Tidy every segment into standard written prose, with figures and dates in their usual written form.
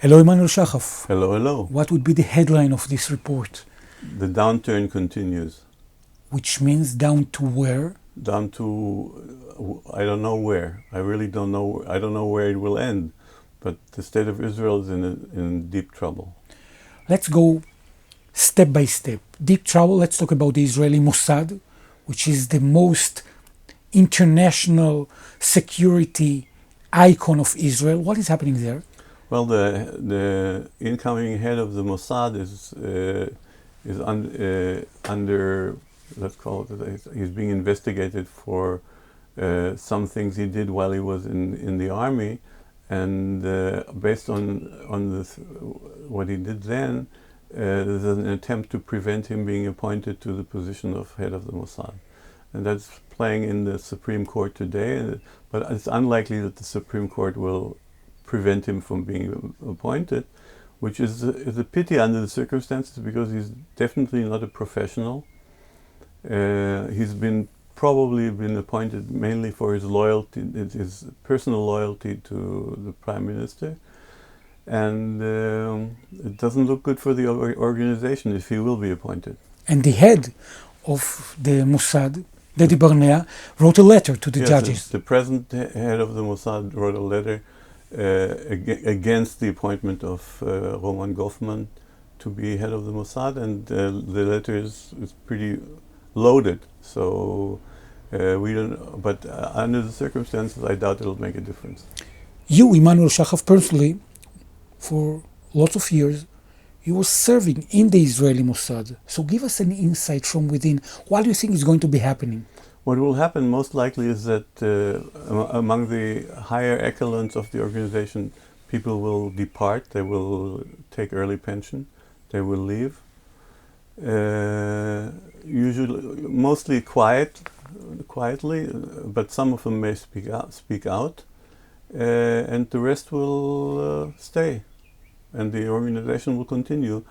Hello, Emanuel Shahaf. Hello, hello. What would be the headline of this report? The downturn continues. Which means down to where? Down to, I don't know where. I really don't know. I don't know where it will end. But the state of Israel is in deep trouble. Let's go step by step. Deep trouble, let's talk about the Israeli Mossad, which is the most international security icon of Israel. What is happening there? Well, the incoming head of the Mossad is under, let's call it, he's being investigated for some things he did while he was in the army, and based on what he did then, there's an attempt to prevent him being appointed to the position of head of the Mossad. And that's playing in the Supreme Court today, but it's unlikely that the Supreme Court will prevent him from being appointed, which is a pity under the circumstances, because he's definitely not a professional. He's probably been appointed mainly for his loyalty, his personal loyalty to the Prime Minister, and it doesn't look good for the organization if he will be appointed. And the head of the Mossad, Dedi Barnea, wrote a letter to the judges. The present head of the Mossad wrote a letter against the appointment of Roman Goffman to be head of the Mossad, and the letter is pretty loaded. So we don't. But under the circumstances, I doubt it'll make a difference. You, Emanuel Shahaf, personally, for lots of years, you were serving in the Israeli Mossad. So give us an insight from within. What do you think is going to be happening? What will happen most likely is that among the higher echelons of the organization, people will depart. They will take early pension. They will leave. Usually, mostly quietly, but some of them may speak out, and the rest will stay, and the organization will continue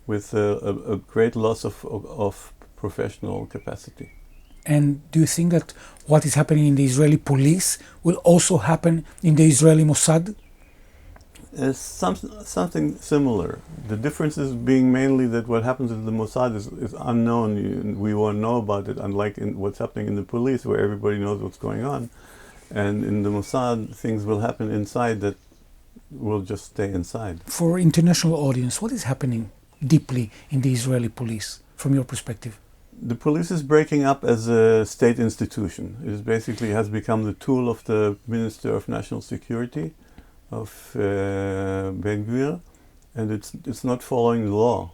with a great loss of professional capacity. And do you think that what is happening in the Israeli police will also happen in the Israeli Mossad? Something similar. The difference is being mainly that what happens in the Mossad is unknown. We won't know about it, unlike what's happening in the police, where everybody knows what's going on. And in the Mossad, things will happen inside that will just stay inside. For international audience, what is happening deeply in the Israeli police, from your perspective? The police is breaking up as a state institution. It basically has become the tool of the Minister of National Security, of Ben-Gvir, and it's not following the law,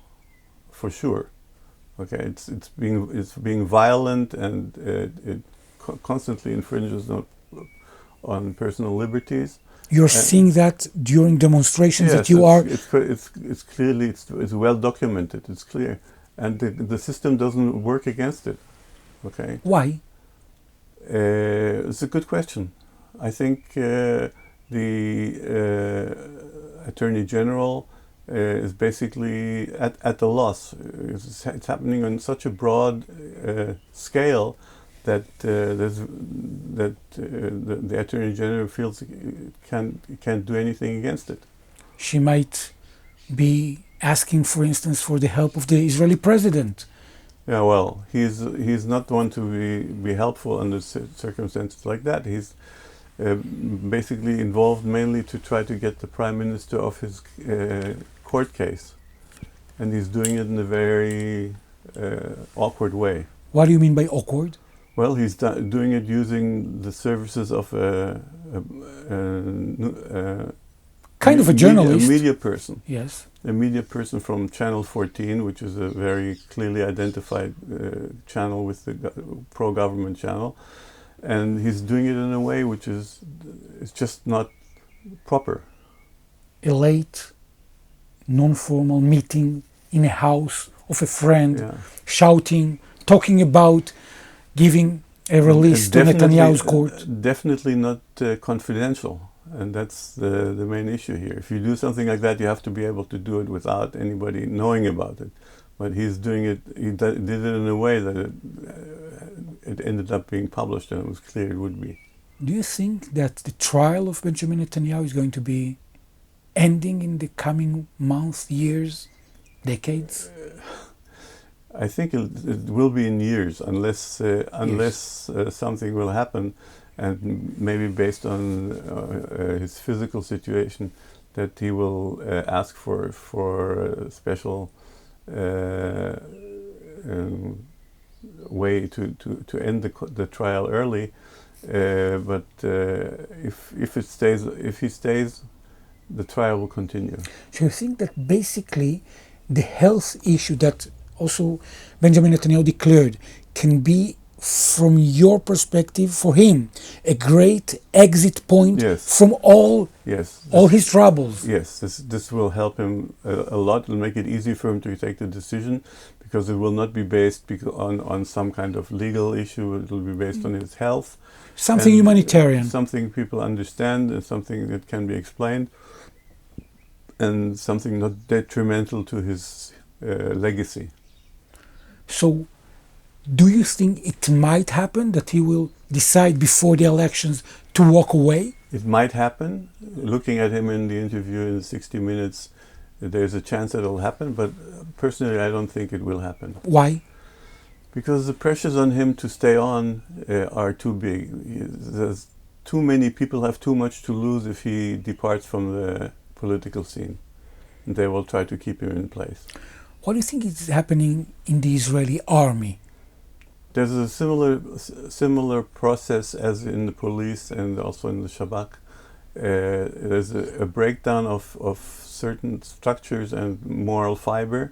for sure. Okay, it's being violent, and it constantly infringes on personal liberties. You're seeing that during demonstrations, yes, that you are. It's clearly it's well documented. It's clear. And the system doesn't work against it. Okay. Why? It's a good question. I think the Attorney General is basically at a loss. It's happening on such a broad scale that the Attorney General feels can't do anything against it. She might be asking, for instance, for the help of the Israeli president. Yeah, well, he's not one to be helpful under circumstances like that. He's basically involved mainly to try to get the prime minister off his court case, and he's doing it in a very awkward way. What do you mean by awkward? Well, he's doing it using the services of kind of a journalist, a media person. Yes. A media person from Channel 14, which is a very clearly identified channel with the pro-government channel, and he's doing it in a way which is just not proper. A late, non-formal meeting in a house of a friend, shouting, talking about giving a release to Netanyahu's court. Definitely not confidential. And that's the main issue here. If you do something like that, you have to be able to do it without anybody knowing about it. But he's doing it, he did it in a way that it ended up being published, and it was clear it would be. Do you think that the trial of Benjamin Netanyahu is going to be ending in the coming months, years, decades? I think it will be in years, unless something will happen, and maybe based on his physical situation, that he will ask for a special way to end the trial early. But if he stays, the trial will continue. So you think that basically the health issue that also Benjamin Netanel declared can be, from your perspective, for him, a great exit point from all his troubles? Yes, this will help him a lot. It will make it easy for him to take the decision, because it will not be based on some kind of legal issue. It will be based on his health. Something humanitarian. Something people understand, and something that can be explained, and something not detrimental to his legacy. So, do you think it might happen that he will decide before the elections to walk away? It might happen. Looking at him in the interview in 60 Minutes, there's a chance that it'll happen, but personally I don't think it will happen. Why? Because the pressures on him to stay on are too big. There's too many people have too much to lose if he departs from the political scene. And they will try to keep him in place. What do you think is happening in the Israeli army? There's a similar process as in the police and also in the Shabak. There's a breakdown of certain structures and moral fiber,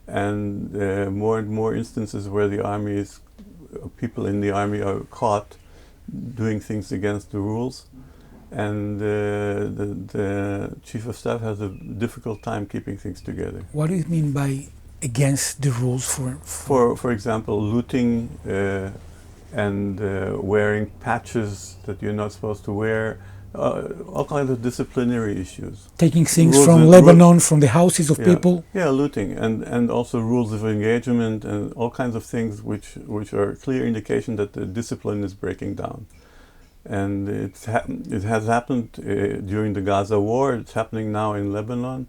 and more instances where the people in the army are caught doing things against the rules, and the chief of staff has a difficult time keeping things together. What do you mean by against the rules? For example, looting and wearing patches that you're not supposed to wear, all kinds of disciplinary issues. Taking things from Lebanon, from the houses of people. Yeah, looting, and also rules of engagement, and all kinds of things which are a clear indication that the discipline is breaking down. And it has happened during the Gaza war. It's happening now in Lebanon.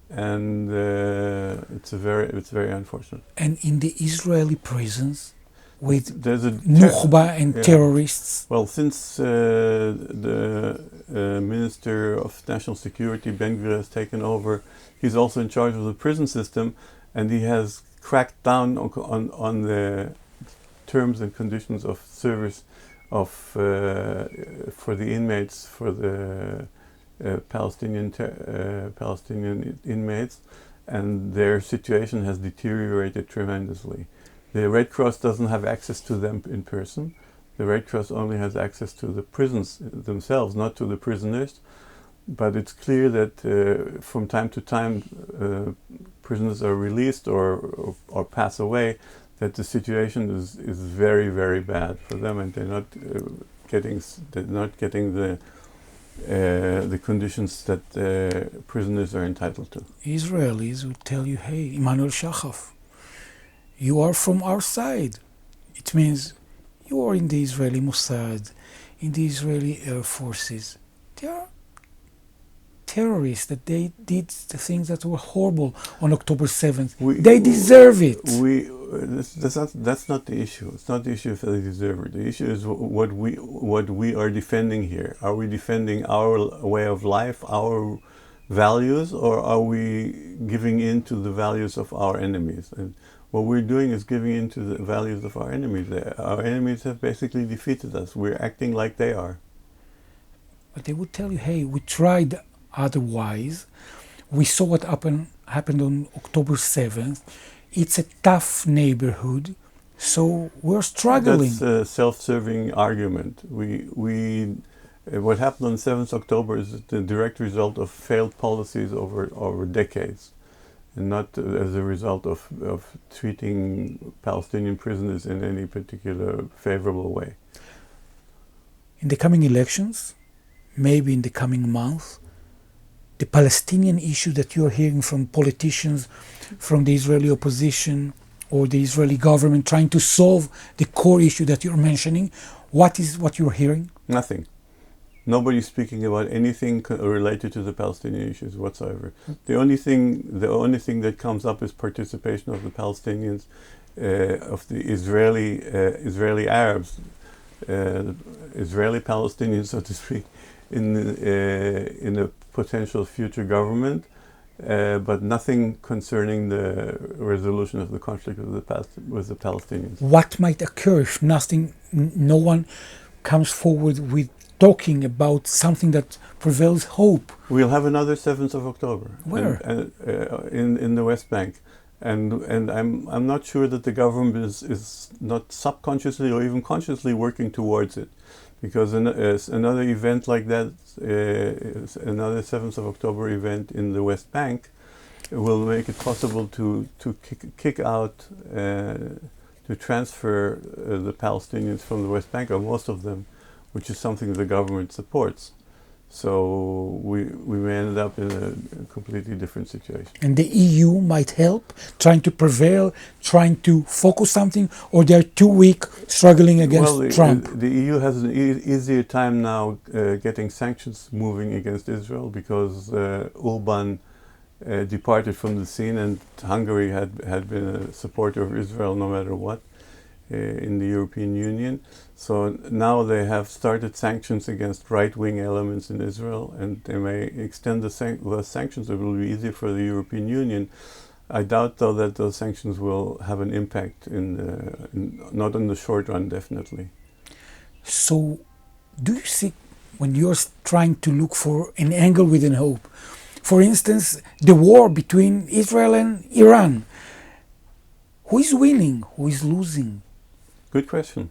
And it's very unfortunate. And in the Israeli prisons, with Nukhba and terrorists? Well, since the Minister of National Security, Ben-Gvir, has taken over, he's also in charge of the prison system, and he has cracked down on the terms and conditions of service for the inmates, for the Palestinian inmates, and their situation has deteriorated tremendously. The Red Cross doesn't have access to them in person. The Red Cross only has access to the prisons themselves, not to the prisoners. But it's clear that from time to time prisoners are released or pass away, that the situation is very, very bad for them, and they're not getting the conditions that prisoners are entitled to. Israelis would tell you, hey, Emanuel Shahaf, you are from our side. It means you are in the Israeli Mossad, in the Israeli Air Forces. They are terrorists, that they did the things that were horrible on October 7th. They deserve it. That's not the issue. It's not the issue if they deserve it. The issue is what we are defending here. Are we defending our way of life, our values, or are we giving in to the values of our enemies? And what we're doing is giving in to the values of our enemies. Our enemies have basically defeated us. We're acting like they are. But they would tell you, hey, we tried otherwise. We saw what happened on October 7th. It's a tough neighborhood, so we're struggling. That's a self-serving argument. What happened on 7th October is the direct result of failed policies over decades, and not as a result of treating Palestinian prisoners in any particular favorable way. In the coming elections, maybe in the coming month, the Palestinian issue that you're hearing from politicians, from the Israeli opposition or the Israeli government trying to solve the core issue that you're mentioning, what is what you're hearing? Nothing. Nobody's speaking about anything related to the Palestinian issues whatsoever. The only thing that comes up is participation of the Palestinians, of the Israeli Arabs, Israeli Palestinians, so to speak, in a potential future government, but nothing concerning the resolution of the conflict with the Palestinians. What might occur if no one comes forward with talking about something that prevails hope? We'll have another 7th of October. Where? In the West Bank. And I'm not sure that the government is not subconsciously or even consciously working towards it, because another event like that, another 7th of October event in the West Bank, will make it possible to kick out, to transfer the Palestinians from the West Bank, or most of them, which is something the government supports. So we may end up in a completely different situation. And the EU might help, trying to prevail, trying to focus something, or they're too weak, struggling against Trump? The EU has an easier time now getting sanctions moving against Israel, because Orban departed from the scene, and Hungary had been a supporter of Israel no matter what in the European Union. So now they have started sanctions against right-wing elements in Israel, and they may extend the sanctions. It will be easier for the European Union. I doubt, though, that those sanctions will have an impact not in the short run, definitely. So, do you see, when you're trying to look for an angle within hope, for instance, the war between Israel and Iran, who is winning, who is losing? Good question.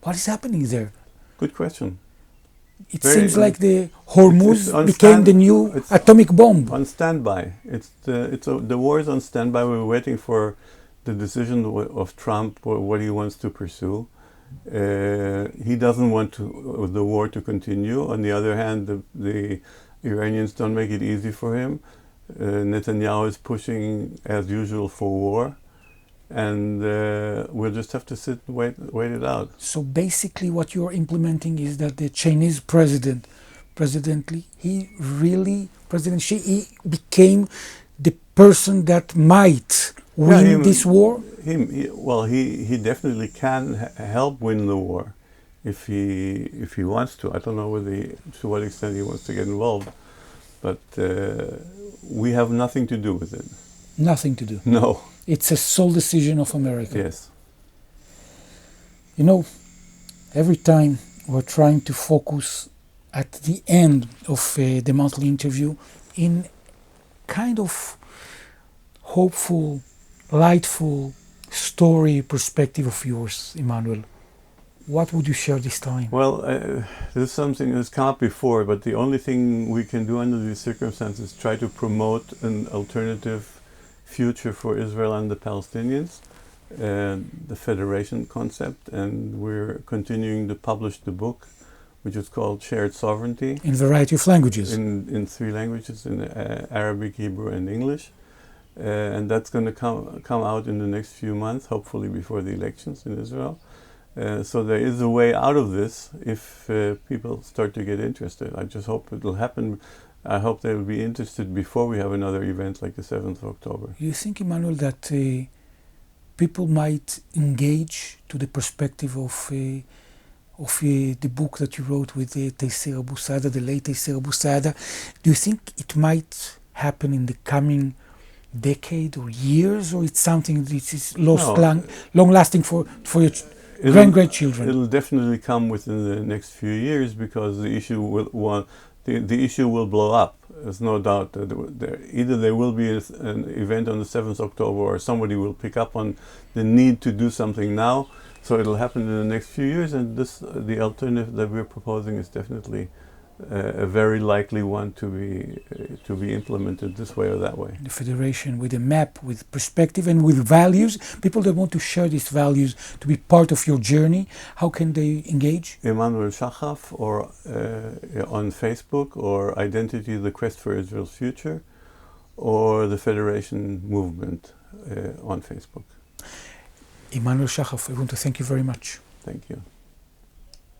What is happening there? Good question. It seems like the Hormuz became the new atomic bomb. On standby. The war is on standby. We're waiting for the decision of Trump, what he wants to pursue. He doesn't want the war to continue. On the other hand, the Iranians don't make it easy for him. Netanel is pushing, as usual, for war. And we'll just have to sit and wait it out. So basically what you're implementing is that the Chinese President Xi became the person that might win this war? He definitely can help win the war if he wants to. I don't know to what extent he wants to get involved, but we have nothing to do with it. Nothing to do. No. It's a sole decision of America. Yes. You know, every time we're trying to focus at the end of the monthly interview in kind of hopeful, lightful story perspective of yours, Emanuel. What would you share this time? Well, this is something that's come up before, but the only thing we can do under these circumstances is try to promote an alternative future for Israel and the Palestinians, the federation concept, and we're continuing to publish the book, which is called Shared Sovereignty. In a variety of languages. In 3 languages, in Arabic, Hebrew, and English. And that's going to come out in the next few months, hopefully before the elections in Israel. So there is a way out of this if people start to get interested. I just hope it will happen. I hope they will be interested before we have another event like the 7th of October. You think, Emanuel, that people might engage to the perspective of the book that you wrote with Tayseer Abu Saada, the late Tayseer Abu Saada? Do you think it might happen in the coming decade or years, or it's something that is long-lasting for your grandchildren? It'll definitely come within the next few years, because the issue will blow up. There's no doubt that either there will be an event on the 7th of October, or somebody will pick up on the need to do something now. So it'll happen in the next few years, and the alternative that we're proposing is definitely a very likely one to be implemented this way or that way. The federation with a map, with perspective, and with values. People that want to share these values, to be part of your journey, how can they engage? Emanuel Shahaf, or on Facebook, or Identity: The Quest for Israel's Future, or the Federation Movement on Facebook. Emanuel Shahaf, I want to thank you very much. Thank you.